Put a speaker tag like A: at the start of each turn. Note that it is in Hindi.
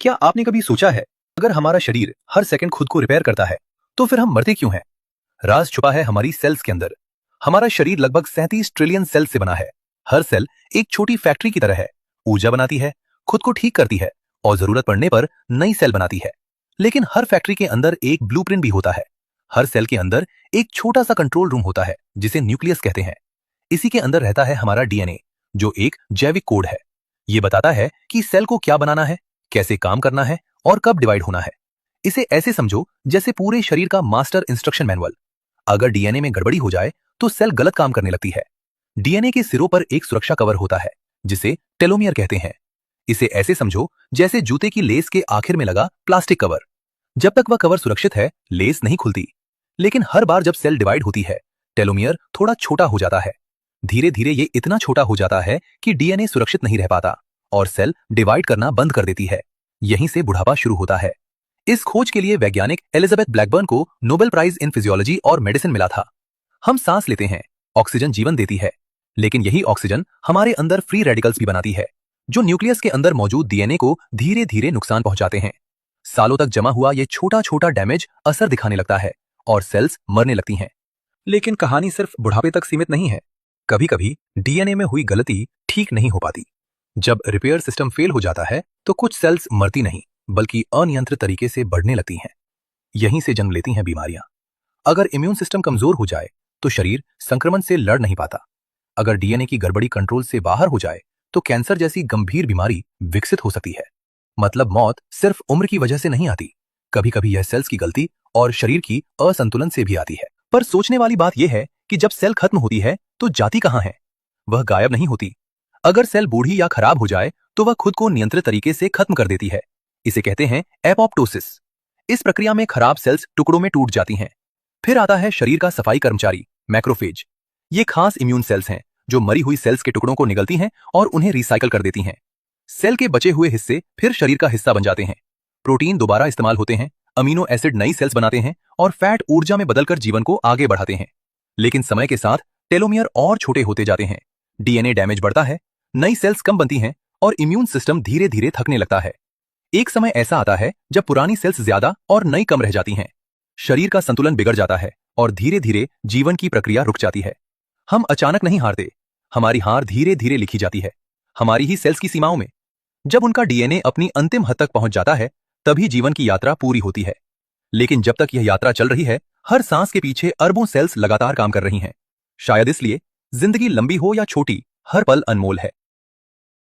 A: क्या आपने कभी सोचा है, अगर हमारा शरीर हर सेकंड खुद को रिपेयर करता है तो फिर हम मरते क्यों हैं? राज छुपा है हमारी सेल्स के अंदर। हमारा शरीर लगभग 37 ट्रिलियन सेल से बना है। हर सेल एक छोटी फैक्ट्री की तरह है। ऊर्जा बनाती है, खुद को ठीक करती है और जरूरत पड़ने पर नई सेल बनाती है। लेकिन हर फैक्ट्री के अंदर एक ब्लूप्रिंट भी होता है। हर सेल के अंदर एक छोटा सा कंट्रोल रूम होता है जिसे न्यूक्लियस कहते हैं। इसी के अंदर रहता है हमारा डीएनए, जो एक जैविक कोड है। ये बताता है कि सेल को क्या बनाना है, कैसे काम करना है और कब डिवाइड होना है। इसे ऐसे समझो जैसे पूरे शरीर का मास्टर इंस्ट्रक्शन मैनुअल। अगर डीएनए में गड़बड़ी हो जाए तो सेल गलत काम करने लगती है। डीएनए के सिरों पर एक सुरक्षा कवर होता है जिसे टेलोमियर कहते हैं। इसे ऐसे समझो जैसे जूते की लेस के आखिर में लगा प्लास्टिक कवर। जब तक वह कवर सुरक्षित है, लेस नहीं खुलती। लेकिन हर बार जब सेल डिवाइड होती है, टेलोमियर थोड़ा छोटा हो जाता है। धीरे धीरे ये इतना छोटा हो जाता है कि डीएनए सुरक्षित नहीं रह पाता और सेल डिवाइड करना बंद कर देती है। यहीं से बुढ़ापा शुरू होता है। इस खोज के लिए वैज्ञानिक एलिजाबेथ ब्लैकबर्न को नोबेल प्राइज इन फिजियोलॉजी और मेडिसिन मिला था। हम सांस लेते हैं, ऑक्सीजन जीवन देती है, लेकिन यही ऑक्सीजन हमारे अंदर फ्री रेडिकल्स भी बनाती है, जो न्यूक्लियस के अंदर मौजूद डीएनए को धीरे धीरे नुकसान पहुंचाते हैं। सालों तक जमा हुआ ये छोटा छोटा डैमेज असर दिखाने लगता है और सेल्स मरने लगती हैं। लेकिन कहानी सिर्फ बुढ़ापे तक सीमित नहीं है। कभी कभी डीएनए में हुई गलती ठीक नहीं हो पाती। जब रिपेयर सिस्टम फेल हो जाता है तो कुछ सेल्स मरती नहीं, बल्कि अनियंत्रित तरीके से बढ़ने लगती हैं। यहीं से जन्म लेती हैं बीमारियां। अगर इम्यून सिस्टम कमजोर हो जाए तो शरीर संक्रमण से लड़ नहीं पाता। अगर डीएनए की गड़बड़ी कंट्रोल से बाहर हो जाए तो कैंसर जैसी गंभीर बीमारी विकसित हो सकती है। मतलब मौत सिर्फ उम्र की वजह से नहीं आती, कभी कभी यह सेल्स की गलती और शरीर की असंतुलन से भी आती है। पर सोचने वाली बात यह है कि जब सेल खत्म होती है तो जाती कहां है? वह गायब नहीं होती। अगर सेल बूढ़ी या खराब हो जाए तो वह खुद को नियंत्रित तरीके से खत्म कर देती है। इसे कहते हैं एपोप्टोसिस। इस प्रक्रिया में खराब सेल्स टुकड़ों में टूट जाती हैं। फिर आता है शरीर का सफाई कर्मचारी, मैक्रोफेज। ये खास इम्यून सेल्स हैं जो मरी हुई सेल्स के टुकड़ों को निगलती हैं और उन्हें रिसाइकल कर देती हैं। सेल के बचे हुए हिस्से फिर शरीर का हिस्सा बन जाते हैं। प्रोटीन दोबारा इस्तेमाल होते हैं, अमीनो एसिड नई सेल्स बनाते हैं और फैट ऊर्जा में बदलकर जीवन को आगे बढ़ाते हैं। लेकिन समय के साथ टेलोमियर और छोटे होते जाते हैं, डीएनए डैमेज बढ़ता है, नई सेल्स कम बनती हैं और इम्यून सिस्टम धीरे धीरे थकने लगता है। एक समय ऐसा आता है जब पुरानी सेल्स ज्यादा और नई कम रह जाती हैं। शरीर का संतुलन बिगड़ जाता है और धीरे धीरे जीवन की प्रक्रिया रुक जाती है। हम अचानक नहीं हारते, हमारी हार धीरे धीरे लिखी जाती है, हमारी ही सेल्स की सीमाओं में। जब उनका डीएनए अपनी अंतिम हद तक पहुंच जाता है, तभी जीवन की यात्रा पूरी होती है। लेकिन जब तक यह यात्रा चल रही है, हर सांस के पीछे अरबों सेल्स लगातार काम कर रही हैं। शायद इसलिए जिंदगी लंबी हो या छोटी, हर पल अनमोल है।